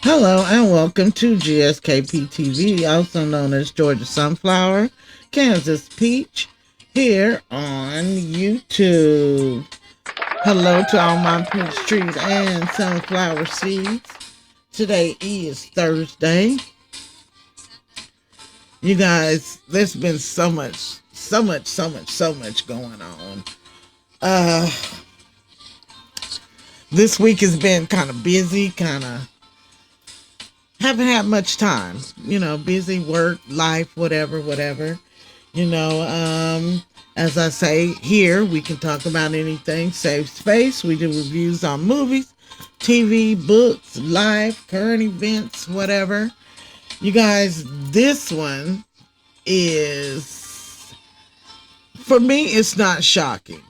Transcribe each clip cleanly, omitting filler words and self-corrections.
Hello and welcome to GSKP TV, also known as Georgia Sunflower, Kansas Peach, here on YouTube. Hello to all my peach trees and sunflower seeds. Today is Thursday. You guys, there's been so much going on. Uh, this week has been kind of busy, haven't had much time, busy work, life, whatever. You know, as I say here, we can talk about anything, safe space. We do reviews on movies, TV, books, life, current events, whatever. You guys, this one is, for me, it's not shocking.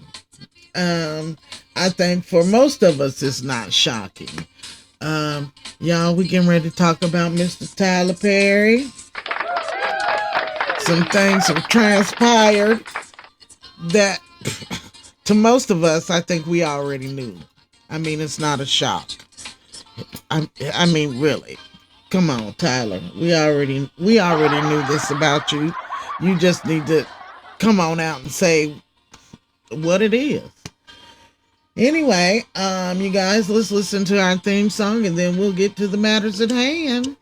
I think for most of us, it's not shocking. Y'all, we getting ready to talk about Mr. Tyler Perry. Some things have transpired that to most of us, I think we already knew. I mean, it's not a shock. I mean, really. Come on, Tyler. We already knew this about you. You just need to come on out and say what it is. Anyway, you guys, let's listen to our theme song and then we'll get to the matters at hand.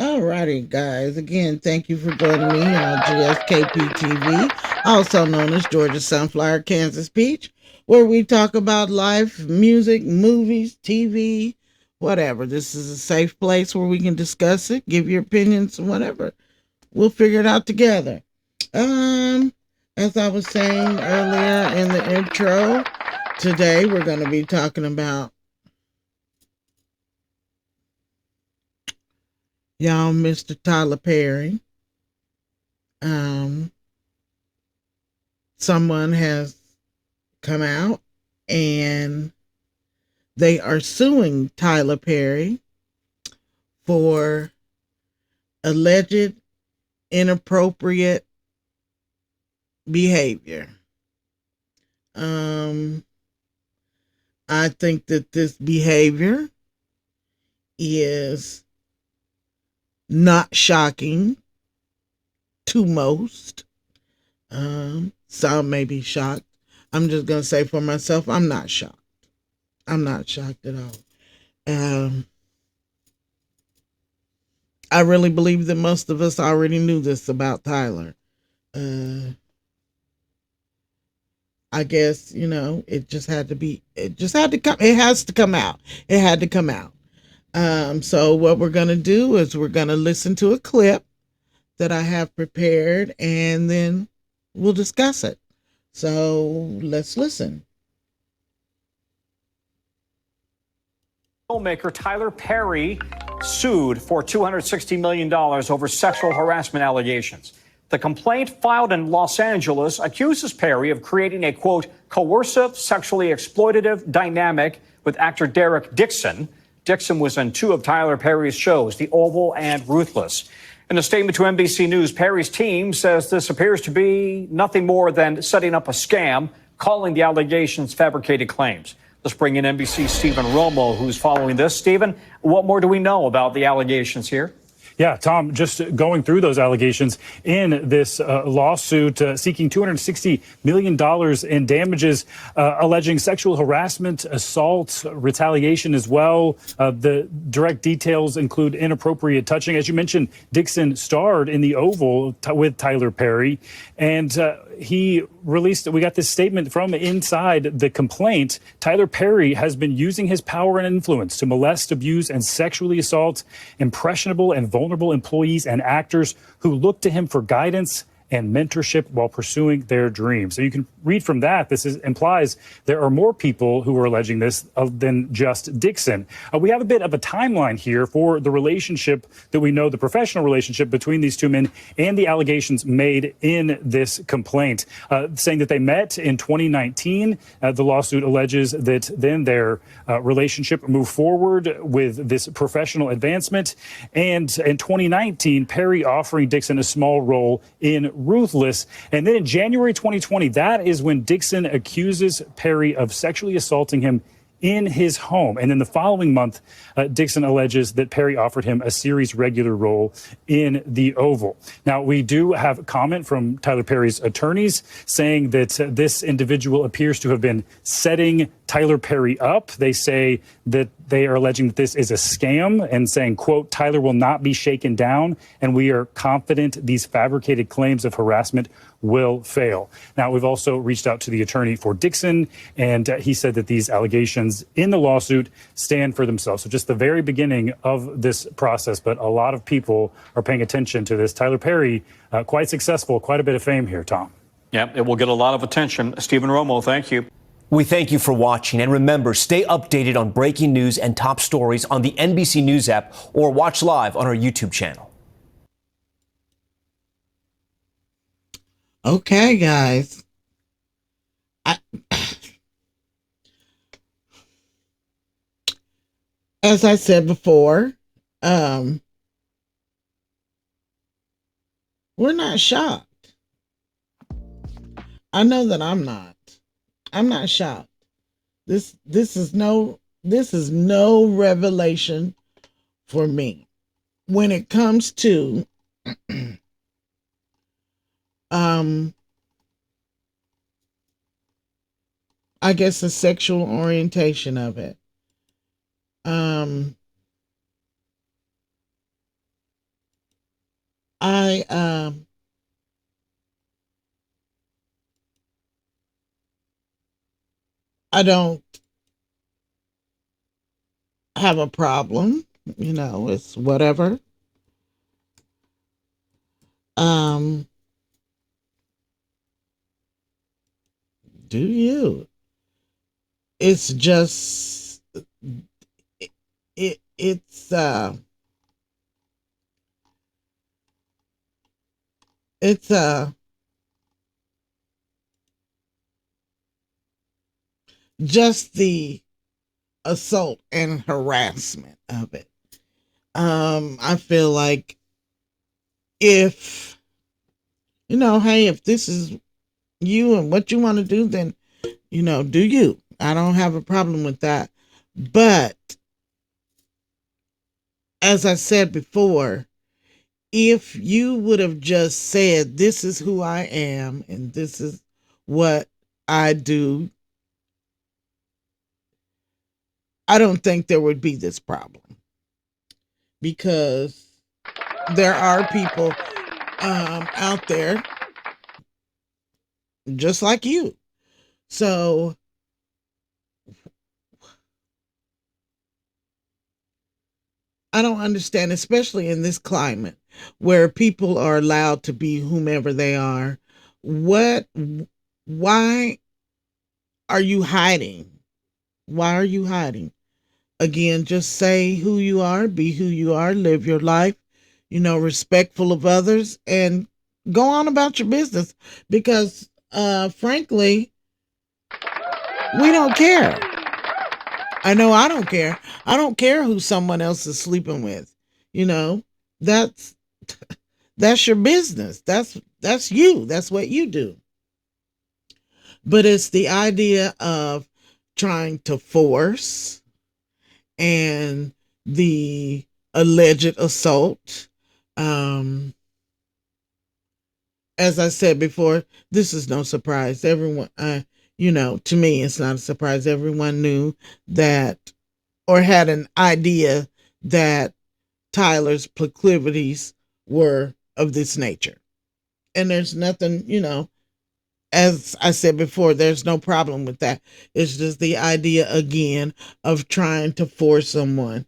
Alrighty, guys. Again, thank you for joining me on GSKP TV, also known as Georgia Sunflower, Kansas Peach, where we talk about life, music, movies, TV, whatever. This is a safe place where we can discuss it, give your opinions, whatever. We'll figure it out together. Um, as I was saying earlier in the intro, today we're going to be talking about y'all, Mr. Tyler Perry. Um, Someone has come out and they are suing Tyler Perry for alleged inappropriate behavior. Um, I think that this behavior is not shocking to most. Some may be shocked. I'm just going to say for myself, I'm not shocked. I'm not shocked at all. Um, I really believe that most of us already knew this about Tyler. Uh, I guess, it just had to be, it just had to come, it has to come out. It had to come out. So what we're going to do is we're going to listen to a clip that I have prepared and then we'll discuss it. So let's listen. Filmmaker Tyler Perry sued for $260 million over sexual harassment allegations. The complaint filed in Los Angeles accuses Perry of creating a, quote, coercive, sexually exploitative dynamic with actor Derek Dixon. Dixon was in two of Tyler Perry's shows, The Oval and Ruthless. In a statement to NBC News, Perry's team says this appears to be nothing more than setting up a scam, calling the allegations fabricated claims. Let's bring in NBC's Stephen Romo, who's following this. Stephen, what more do we know about the allegations here? Yeah, Tom, just going through those allegations in this lawsuit seeking $260 million in damages, alleging sexual harassment, assault, retaliation as well. The direct details include inappropriate touching. As you mentioned, Dixon starred in The Oval with Tyler Perry, and he released, we got this statement from inside the complaint. Tyler Perry has been using his power and influence to molest, abuse, and sexually assault impressionable and vulnerable employees and actors who look to him for guidance and mentorship while pursuing their dreams. So you can read from that, implies there are more people who are alleging this than just Dixon. We have a bit of a timeline here for the relationship that we know, the professional relationship between these two men and the allegations made in this complaint, saying that they met in 2019. The lawsuit alleges that then their relationship moved forward with this professional advancement. And in 2019, Perry offering Dixon a small role in Ruthless. And then in January 2020, that is when Dixon accuses Perry of sexually assaulting him in his home. And then the following month, Dixon alleges that Perry offered him a series regular role in The Oval. Now, we do have a comment from Tyler Perry's attorneys saying that this individual appears to have been setting Tyler Perry up. They say that they are alleging that this is a scam and saying, quote, Tyler will not be shaken down, and we are confident these fabricated claims of harassment will fail. Now, we've also reached out to the attorney for Dixon, and he said that these allegations in the lawsuit stand for themselves. So just the very beginning of this process, but a lot of people are paying attention to this. Tyler Perry, quite successful, quite a bit of fame here, Tom. Yeah, it will get a lot of attention. Stephen Romo, thank you. We thank you for watching. And remember, stay updated on breaking news and top stories on the NBC News app or watch live on our YouTube channel. Okay, guys. As I said before, we're not shocked. I know that I'm not. I'm not shocked. This is no revelation for me when it comes to I guess the sexual orientation of it. I don't have a problem, it's whatever. Do you? It's just it's just the assault and harassment of it. I feel like if hey, if this is you and what you want to do, then do you. I don't have a problem with that. But as I said before, if you would have just said, this is who I am and this is what I do, I don't think there would be this problem, because there are people out there just like you. So I don't understand, especially in this climate where people are allowed to be whomever they are. Why are you hiding? Why are you hiding? Again, just say who you are, be who you are, live your life, respectful of others, and go on about your business, because frankly, we don't care. I know I don't care. I don't care who someone else is sleeping with. That's your business. That's you. That's what you do. But it's the idea of trying to force and the alleged assault. Um, as I said before, this is no surprise. Everyone, to me, it's not a surprise. Everyone knew that or had an idea that Tyler's proclivities were of this nature. And there's nothing, as I said before, there's no problem with that. It's just the idea again of trying to force someone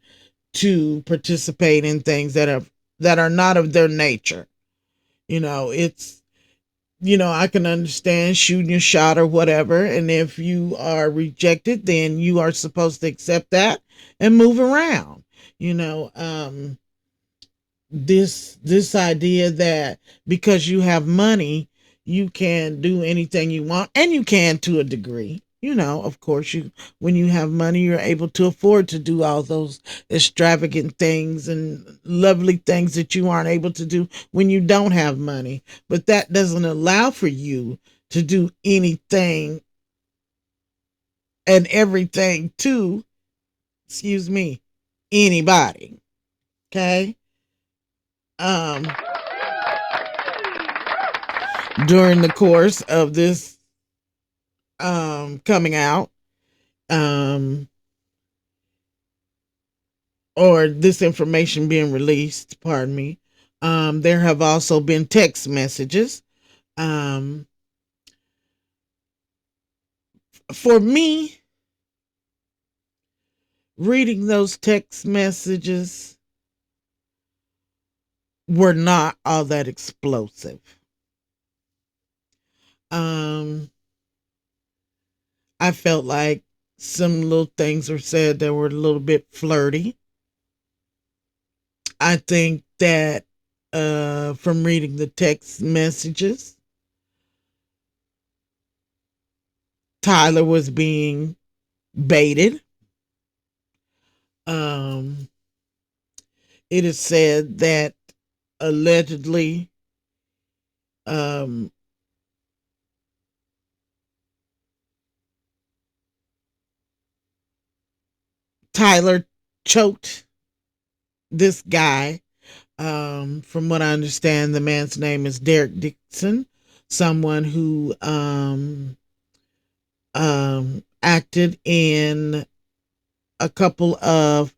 to participate in things that are not of their nature. It's I can understand shooting your shot or whatever, and if you are rejected, then you are supposed to accept that and move around. You know, this idea that because you have money you can do anything you want, and you can to a degree. Of course, when you have money you're able to afford to do all those extravagant things and lovely things that you aren't able to do when you don't have money, but that doesn't allow for you to do anything and everything to, excuse me, anybody. Okay. During the course of this coming out, or this information being released, pardon me, there have also been text messages. For me, reading those text messages were not all that explosive. I felt like some little things were said that were a little bit flirty. I think that from reading the text messages, Tyler was being baited. It is said that allegedly Tyler choked this guy. From what I understand, the man's name is Derek Dixon, someone who acted in a couple of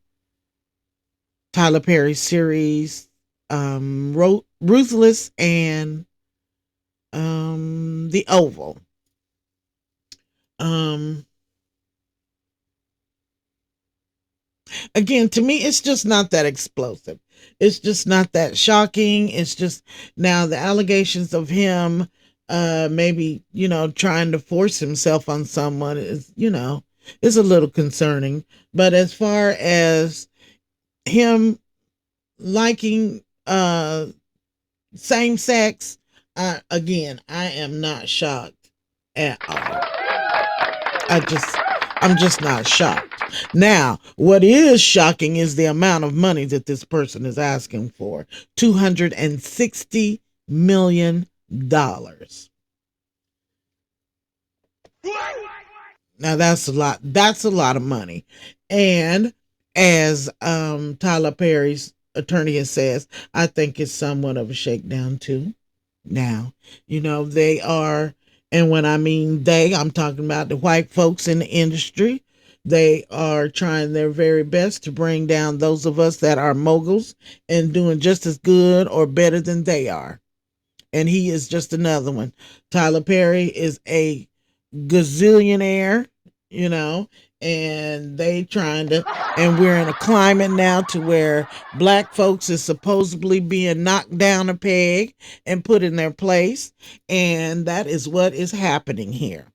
Tyler Perry series, Ruthless and The Oval. Again, to me, it's just not that explosive. It's just not that shocking. It's just now the allegations of him maybe, trying to force himself on someone is a little concerning. But as far as him liking same sex, again, I am not shocked at all. I'm just not shocked. Now, what is shocking is the amount of money that this person is asking for. $260 million. Now that's a lot. That's a lot of money. And as Tyler Perry's attorney says, I think it's somewhat of a shakedown too. Now, they are, and when I mean they, I'm talking about the white folks in the industry. They are trying their very best to bring down those of us that are moguls and doing just as good or better than they are. And he is just another one. Tyler Perry is a gazillionaire, and they trying to, and we're in a climate now to where black folks is supposedly being knocked down a peg and put in their place. And that is what is happening here.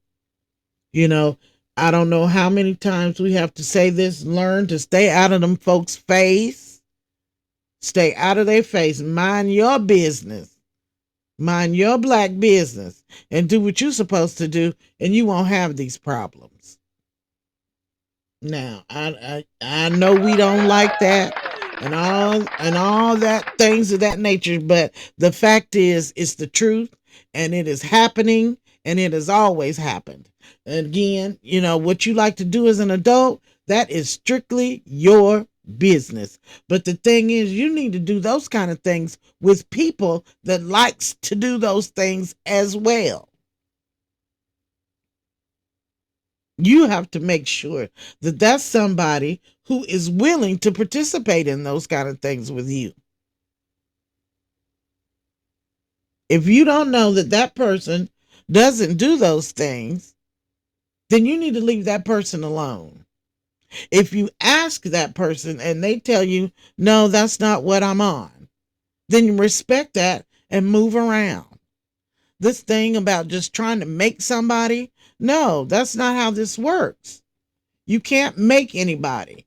I don't know how many times we have to say this. Learn to stay out of them folks' face. Stay out of their face. Mind your business. Mind your black business. And do what you're supposed to do, and you won't have these problems. Now, I know we don't like that and all that things of that nature, but the fact is, it's the truth, and it is happening, and it has always happened. And again, what you like to do as an adult, that is strictly your business. But the thing is, you need to do those kind of things with people that likes to do those things as well. You have to make sure that that's somebody who is willing to participate in those kind of things with you. If you don't know that that person doesn't do those things, then you need to leave that person alone. If you ask that person and they tell you, no, that's not what I'm on, then you respect that and move around. This thing about just trying to make somebody, no, that's not how this works. You can't make anybody.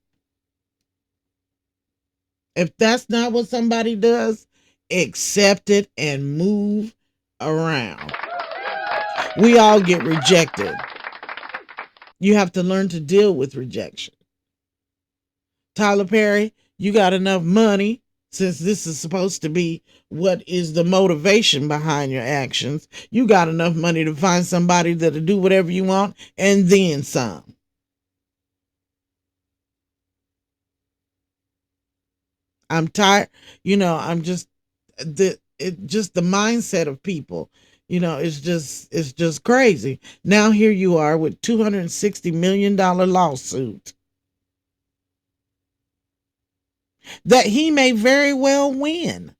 If that's not what somebody does, accept it and move around. We all get rejected. You have to learn to deal with rejection. Tyler Perry, you got enough money, since this is supposed to be what is the motivation behind your actions. You got enough money to find somebody that'll do whatever you want and then some. I'm tired. I'm just the mindset of people. It's just crazy. Now here you are with $260 million lawsuit that he may very well win.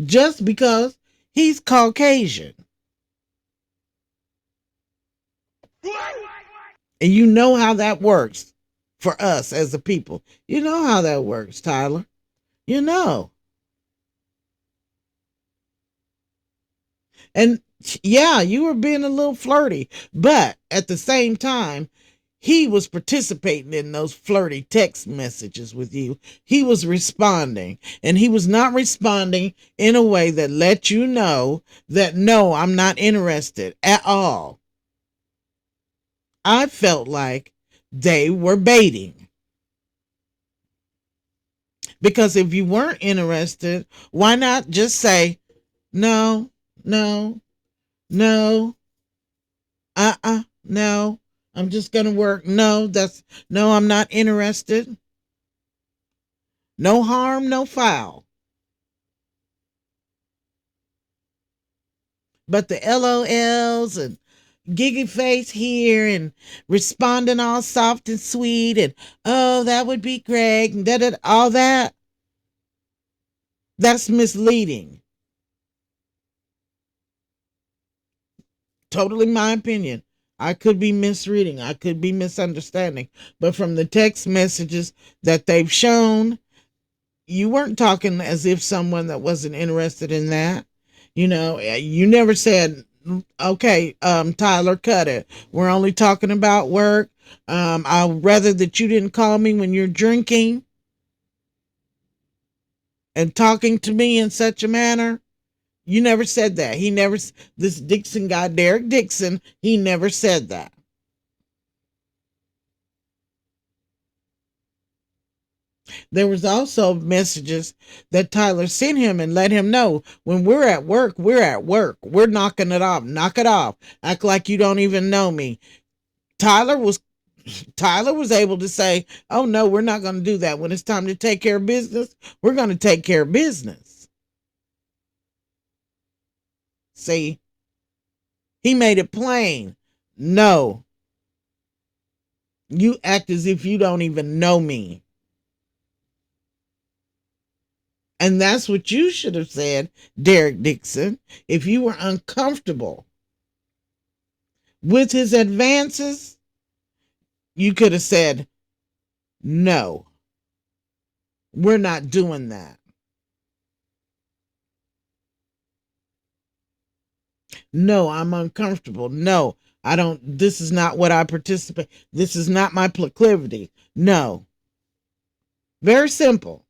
Just because he's Caucasian. And you know how that works for us as a people. You know how that works, Tyler. You know. And yeah, you were being a little flirty, but at the same time, he was participating in those flirty text messages with you. He was responding, and he was not responding in a way that let you know that, no, I'm not interested at all. I felt like they were baiting. Because if you weren't interested, why not just say, no, no, no, no. I'm just going to work. No, I'm not interested. No harm, no foul. But the LOLs and giggy face here and responding all soft and sweet and, oh, that would be great and all that. That's misleading. Totally my opinion. I could be misreading. I could be misunderstanding. But from the text messages that they've shown, you weren't talking as if someone that wasn't interested in that. You never said, okay, Tyler, cut it. We're only talking about work. I'd rather that you didn't call me when you're drinking and talking to me in such a manner. You never said that. This Dixon guy, Derek Dixon, he never said that. There was also messages that Tyler sent him and let him know, when we're at work, we're at work. We're knocking it off. Knock it off. Act like you don't even know me. Tyler was able to say, oh no, we're not going to do that. When it's time to take care of business, we're going to take care of business. See, he made it plain. No, you act as if you don't even know me. And that's what you should have said, Derek Dixon, if you were uncomfortable with his advances. You could have said, no, we're not doing that. No, I'm uncomfortable. No, I don't. This is not what I participate. This is not my proclivity. No. Very simple.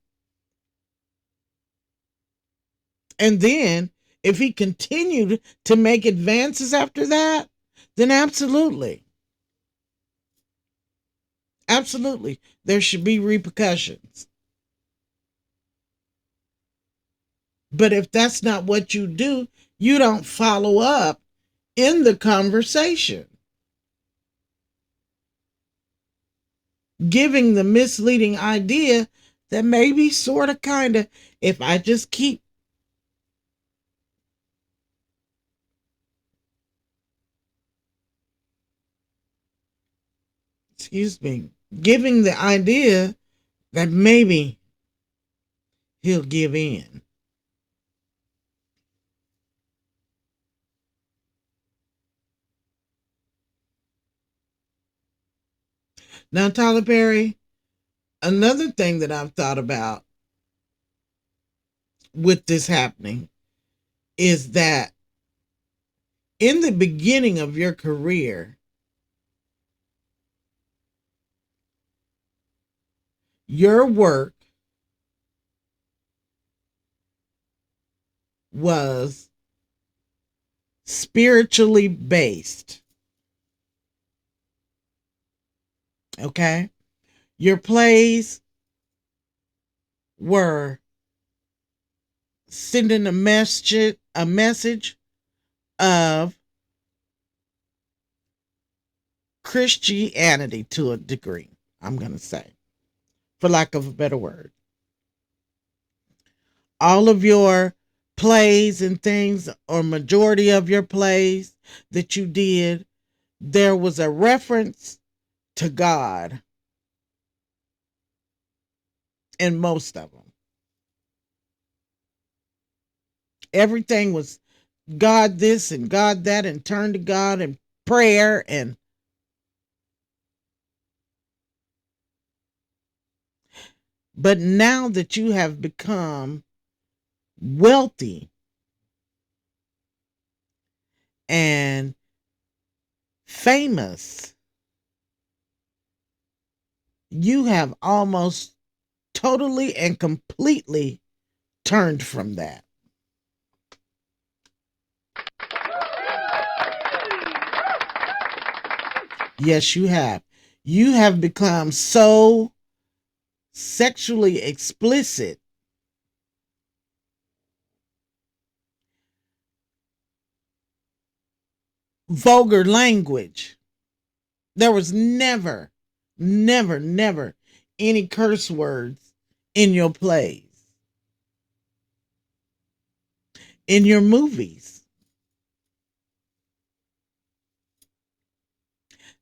And then if he continued to make advances after that, then absolutely. Absolutely. There should be repercussions. But if that's not what you do, you don't follow up in the conversation. giving the misleading idea that maybe, sort of, kind of, if I just keep, excuse me, giving the idea that maybe he'll give in. Now, Tyler Perry, another thing that I've thought about with this happening is that in the beginning of your career, your work was spiritually based. Okay? Your plays were sending a message of Christianity to a degree, I'm going to say, for lack of a better word. All of your plays and things, or majority of your plays that you did, there was a reference to God in most of them. Everything was God this and God that, and turn to God and prayer. But now that you have become wealthy and famous, you have almost totally and completely turned from that. Yes, you have. You have become so sexually explicit vulgar language. There was never any curse words in your plays, in your movies.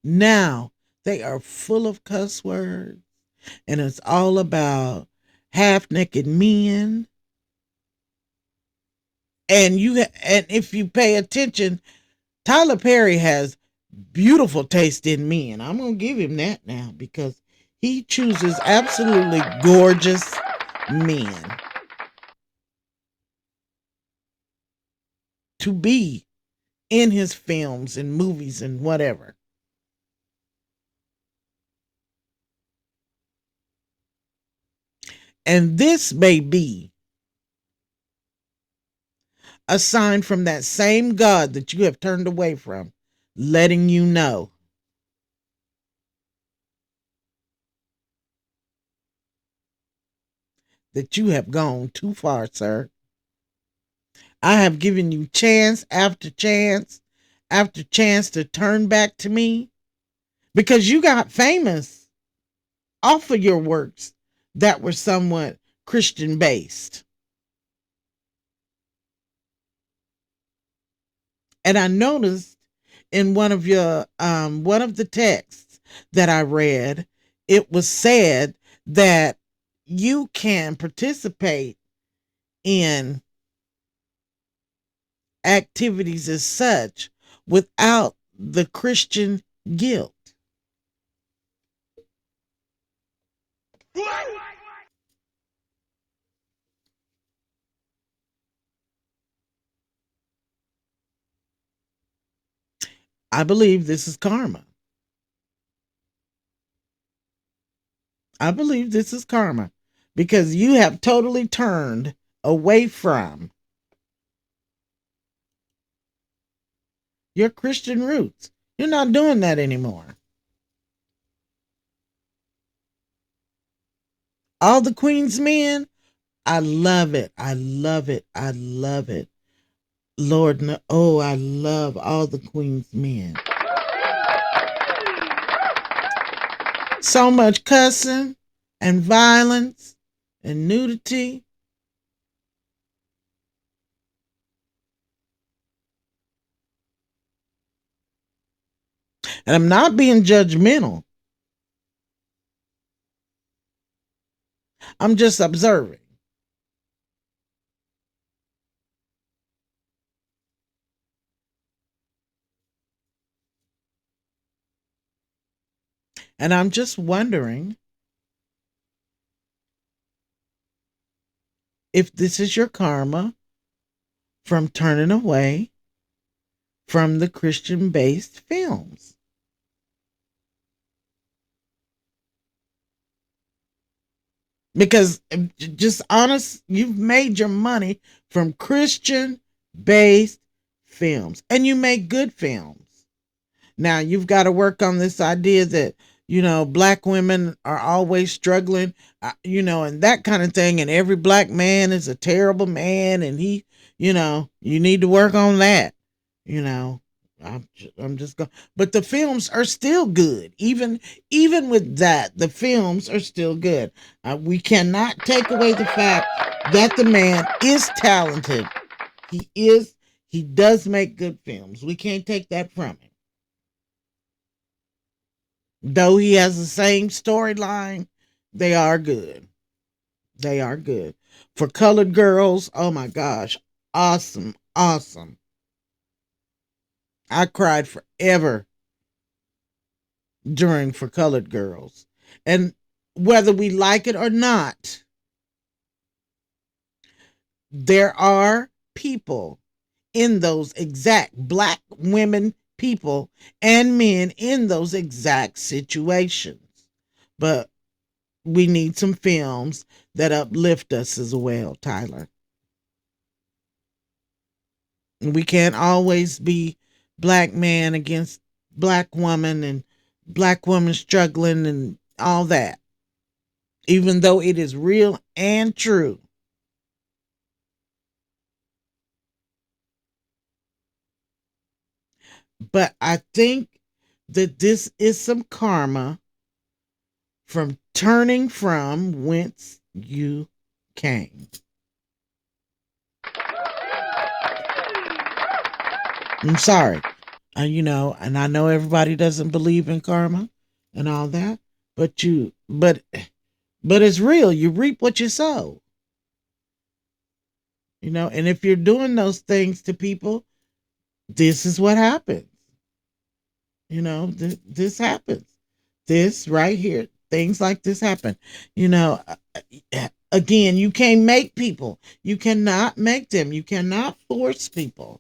Now they are full of cuss words, and it's all about half-naked men. And if you pay attention, Tyler Perry has beautiful taste in men. I'm going to give him that now, because he chooses absolutely gorgeous men to be in his films and movies and whatever. And this may be a sign from that same God that you have turned away from, letting you know that you have gone too far, sir. I have given you chance after chance after chance to turn back to me, because you got famous off of your works that were somewhat Christian based. And I noticed in one of the texts that I read, it was said that you can participate in activities as such without the Christian guilt. I believe this is karma. I believe this is karma, because you have totally turned away from your Christian roots. You're not doing that anymore. All the Queen's men, I love it. I love it. I love it. Lord, no, oh, I love all the Queen's men. So much cussing and violence and nudity. And I'm not being judgmental. I'm just observing. And I'm just wondering if this is your karma from turning away from the Christian based films. Because just honest, you've made your money from Christian based films and you make good films. Now you've got to work on this idea that, black women are always struggling, and that kind of thing. And every black man is a terrible man. And you need to work on that. I'm just going, but the films are still good. Even with that, the films are still good. We cannot take away the fact that the man is talented. He does make good films. We can't take that from him. Though he has the same storyline, they are good. They are good. For Colored Girls, oh my gosh, awesome, awesome. I cried forever during For Colored Girls. And whether we like it or not, there are people in those exact black women, people and men in those exact situations. But we need some films that uplift us as well, Tyler. We can't always be black man against black woman and black woman struggling and all that, even though it is real and true. But I think that this is some karma from turning from whence you came. I'm sorry. And I know everybody doesn't believe in karma and all that, but it's real. You reap what you sow. And if you're doing those things to people, this is what happens. This happens. This right here, things like this happen. Again, you can't make people. You cannot make them. You cannot force people.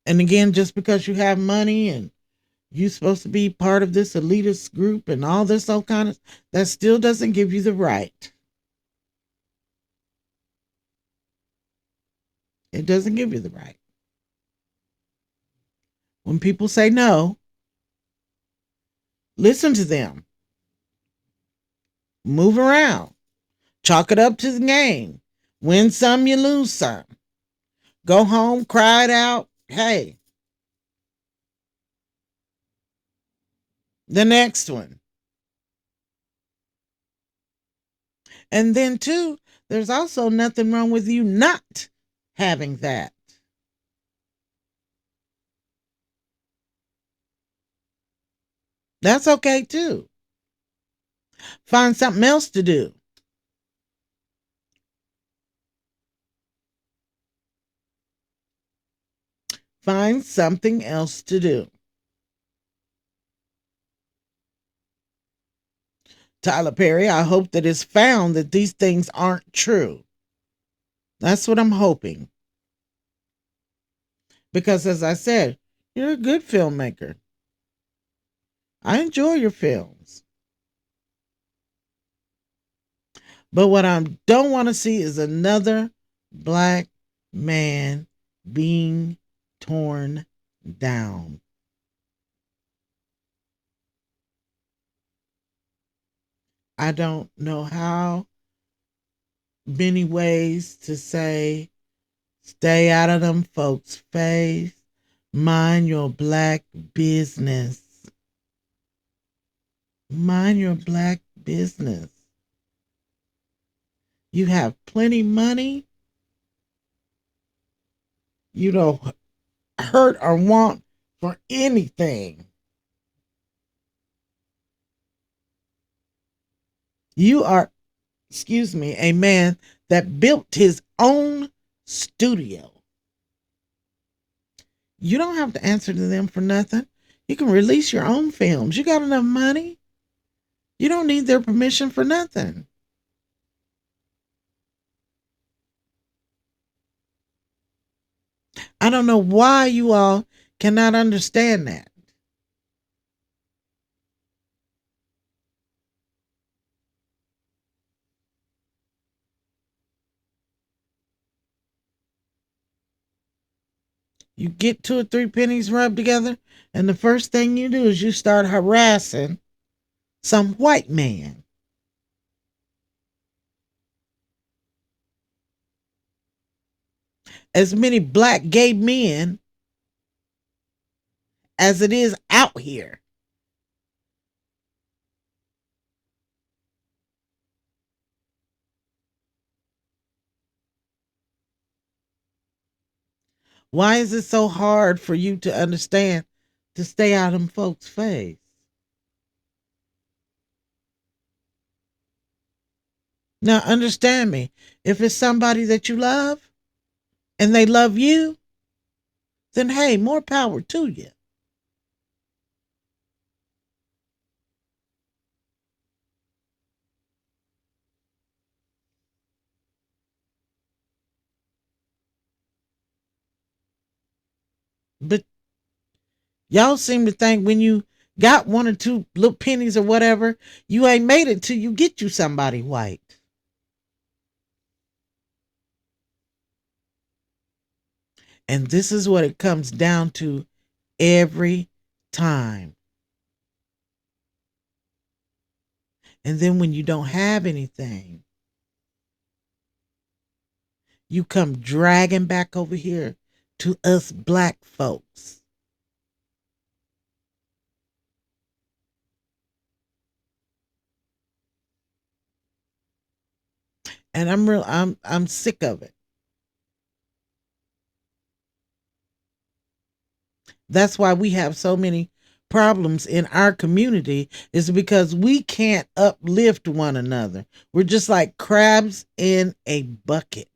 And again, just because you have money and you're supposed to be part of this elitist group and all this all kind of, that still doesn't give you the right. It doesn't give you the right. When people say no, listen to them. Move around. Chalk it up to the game. Win some, you lose some. Go home, cry it out. Hey. The next one. And then, too, there's also nothing wrong with you not having that. That's okay, too. Find something else to do. Find something else to do. Tyler Perry, I hope that it's found that these things aren't true. That's what I'm hoping. Because as I said, you're a good filmmaker. I enjoy your films. But what I don't want to see is another black man being torn down. I don't know how many ways to say, stay out of them folks' face, mind your black business. Mind your black business. You have plenty money. You don't hurt or want for anything. You are, excuse me, a man that built his own studio. You don't have to answer to them for nothing. You can release your own films. You got enough money. You don't need their permission for nothing. I don't know why you all cannot understand that. You get 2 or 3 pennies rubbed together, and the first thing you do is you start harassing some white man. As many black gay men as it is out here. Why is it so hard for you to understand to stay out of them folks' face? Now, understand me. If it's somebody that you love and they love you, then hey, more power to you. But y'all seem to think when you got 1 or 2 little pennies or whatever, you ain't made it till you get you somebody white. And this is what it comes down to every time. And then when you don't have anything, you come dragging back over here to us black folks. And I'm sick of it. That's why we have so many problems in our community, is because we can't uplift one another. We're just like crabs in a bucket.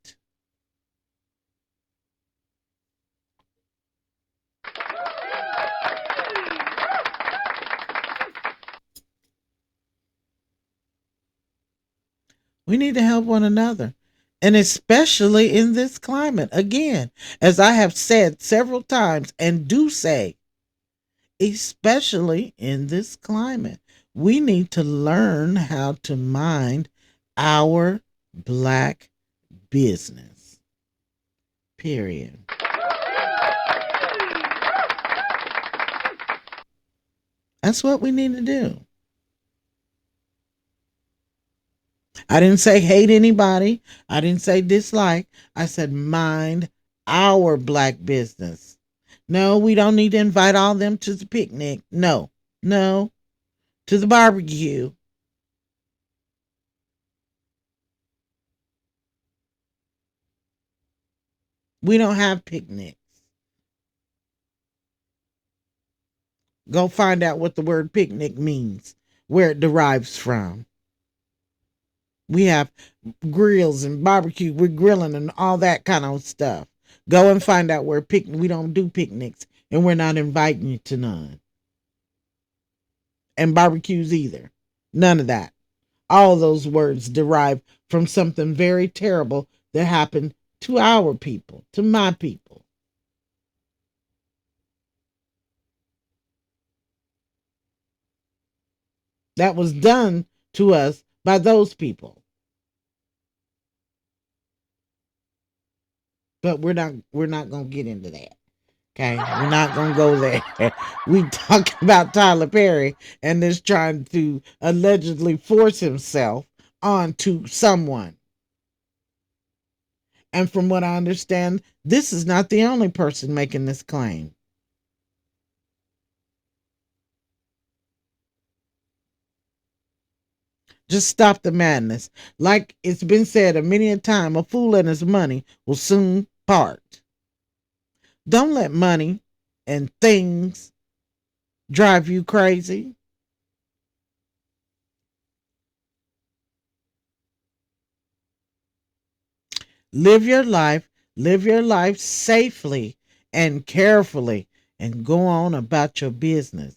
We need to help one another. And especially in this climate. Again, as I have said several times and do say, especially in this climate, we need to learn how to mind our black business. Period. That's what we need to do. I didn't say hate anybody. I didn't say dislike. I said mind our black business. No, we don't need to invite all them to the picnic. No, no, to the barbecue. We don't have picnics. Go find out what the word picnic means, where it derives from. We have grills and barbecue. We're grilling and all that kind of stuff. Go and find out where we don't do picnics, and we're not inviting you to none. And barbecues either. None of that. All those words derive from something very terrible that happened to our people, to my people. That was done to us by those people. But we're not gonna get into that. Okay, we're not gonna go there. We talking about Tyler Perry and this trying to allegedly force himself onto someone. And from what I understand, this is not the only person making this claim. Just stop the madness. Like it's been said a many a time, a fool and his money will soon part. Don't let money and things drive you crazy. Live your life safely and carefully, and go on about your business.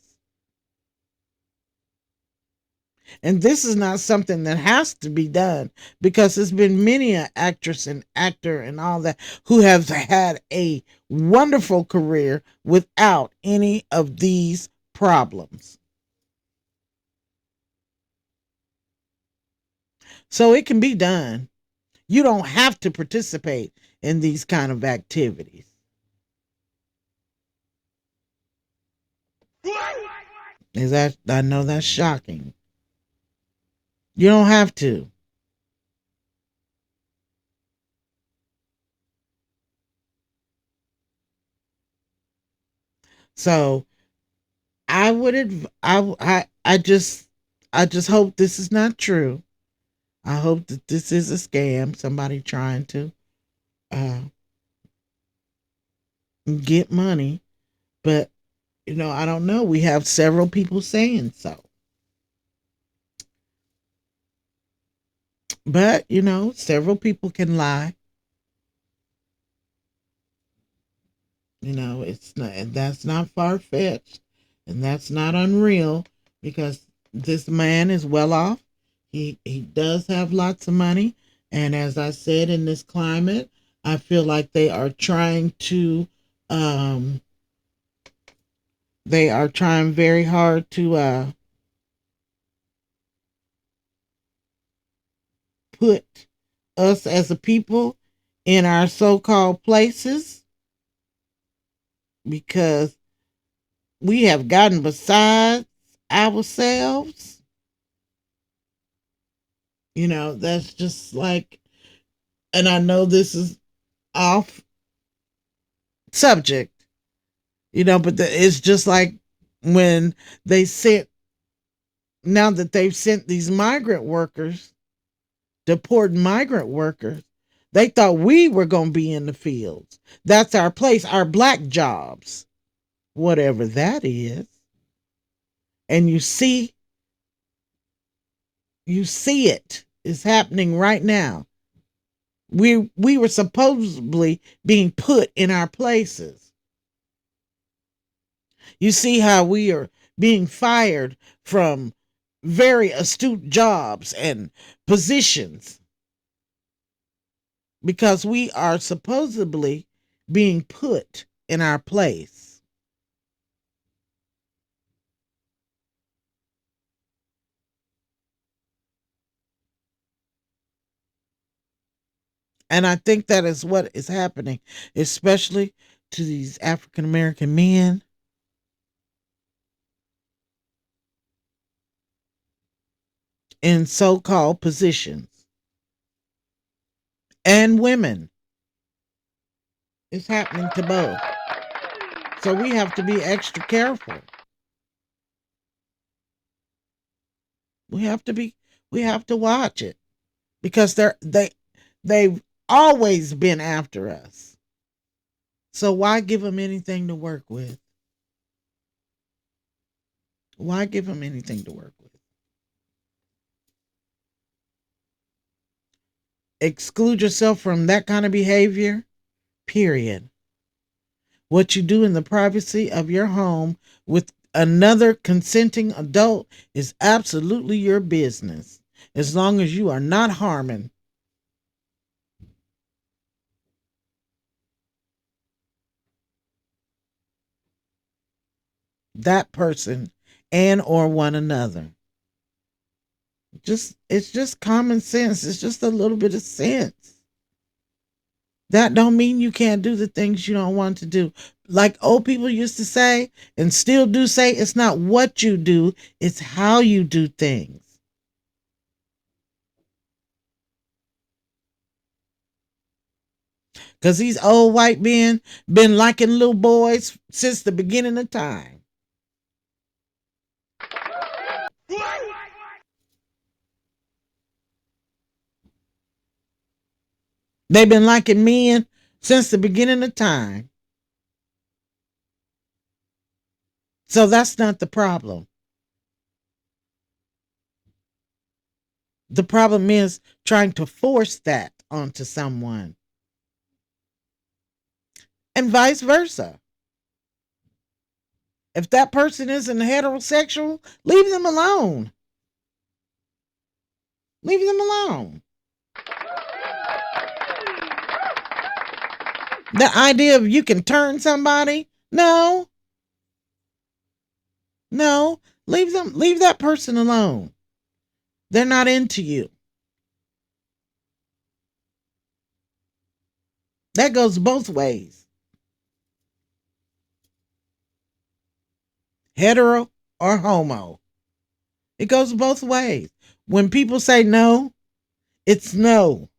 And this is not something that has to be done, because there's been many an actress and actor and all that who have had a wonderful career without any of these problems. So it can be done. You don't have to participate in these kind of activities. Is that, I know that's shocking. You don't have to. So I would I just hope this is not true. I hope that this is a scam, somebody trying to uh get money, but I don't know. We have several people saying so. But, several people can lie. It's not, and that's not far fetched, and that's not unreal, because this man is well off. He does have lots of money, and as I said, in this climate, I feel like they are trying very hard to put us as a people in our so-called places, because we have gotten beside ourselves. That's just like, and I know this is off subject, but it's just like when they sent, now that they've sent these migrant workers, deporting migrant workers, they thought we were going to be in the fields. That's our place, our black jobs, whatever that is. And you see it is happening right now. We were supposedly being put in our places. You see how we are being fired from very astute jobs and positions, because we are supposedly being put in our place. And I think that is what is happening, especially to these African American men in so-called positions, and women. It's happening to both. So we have to be extra careful. We have to be we have to watch it, because they've always been after us. So why give them anything to work with? Why give them anything to work with? Exclude yourself from that kind of behavior, period. What you do in the privacy of your home with another consenting adult is absolutely your business, as long as you are not harming that person and or one another. It's just common sense. It's just a little bit of sense. That don't mean you can't do the things you don't want to do. Like old people used to say, and still do say, it's not what you do, it's how you do things. Because these old white men been liking little boys since the beginning of time. They've been liking men since the beginning of time. So that's not the problem. The problem is trying to force that onto someone. And vice versa. If that person isn't heterosexual, leave them alone. Leave them alone. The idea of you can turn somebody, no. No, leave that person alone. They're not into you. That goes both ways. Hetero or homo. It goes both ways. When people say no, it's no.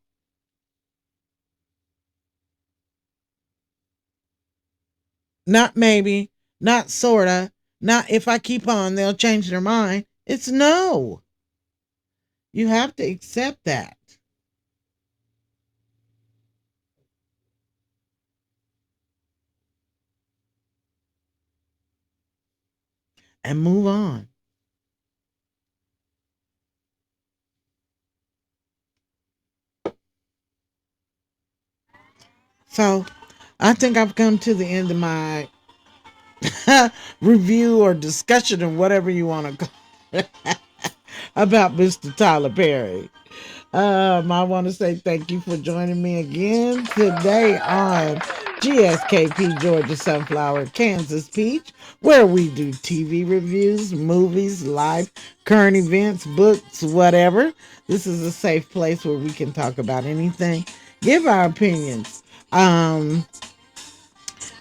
Not maybe, not sorta, not if I keep on, they'll change their mind. It's no. You have to accept that. And move on. So, I think I've come to the end of my review or discussion or whatever you want to call it about Mr. Tyler Perry. I want to say thank you for joining me again today on GSKP Georgia Sunflower Kansas Peach, where we do TV reviews, movies, live, current events, books, whatever. This is a safe place where we can talk about anything, give our opinions.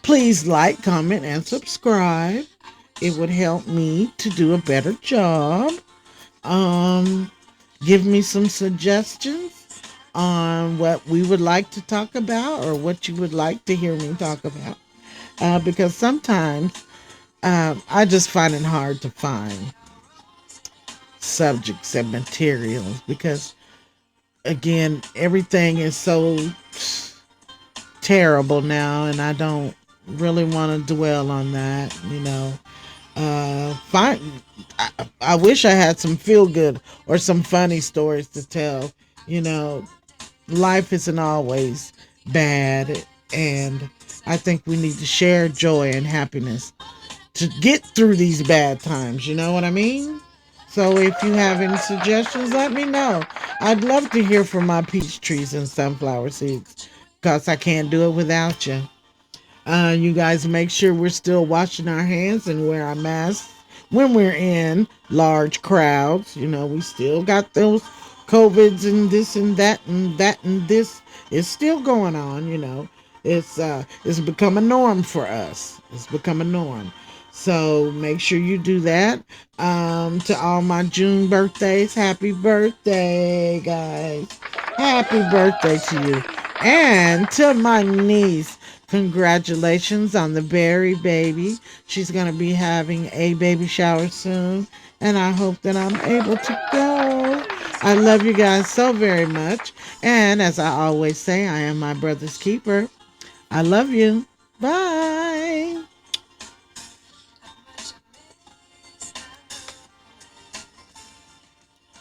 Please like, comment, and subscribe. It would help me to do a better job. Give me some suggestions on what we would like to talk about or what you would like to hear me talk about. Because sometimes I just find it hard to find subjects and materials because, again, everything is so terrible now, and I don't really want to dwell on that, I wish I had some feel good or some funny stories to tell. Life isn't always bad, and I think we need to share joy and happiness to get through these bad times. You know what I mean? So if you have any suggestions, let me know. I'd love to hear from my peach trees and sunflower seeds because I can't do it without you. You guys make sure we're still washing our hands and wear our masks when we're in large crowds. We still got those COVIDs and this and that and that and this is still going on. It's become a norm for us. It's become a norm. So make sure you do that. To all my June birthdays, happy birthday, guys. Happy birthday to you. And to my niece, congratulations on the Berry baby. She's going to be having a baby shower soon. And I hope that I'm able to go. I love you guys so very much. And as I always say, I am my brother's keeper. I love you. Bye.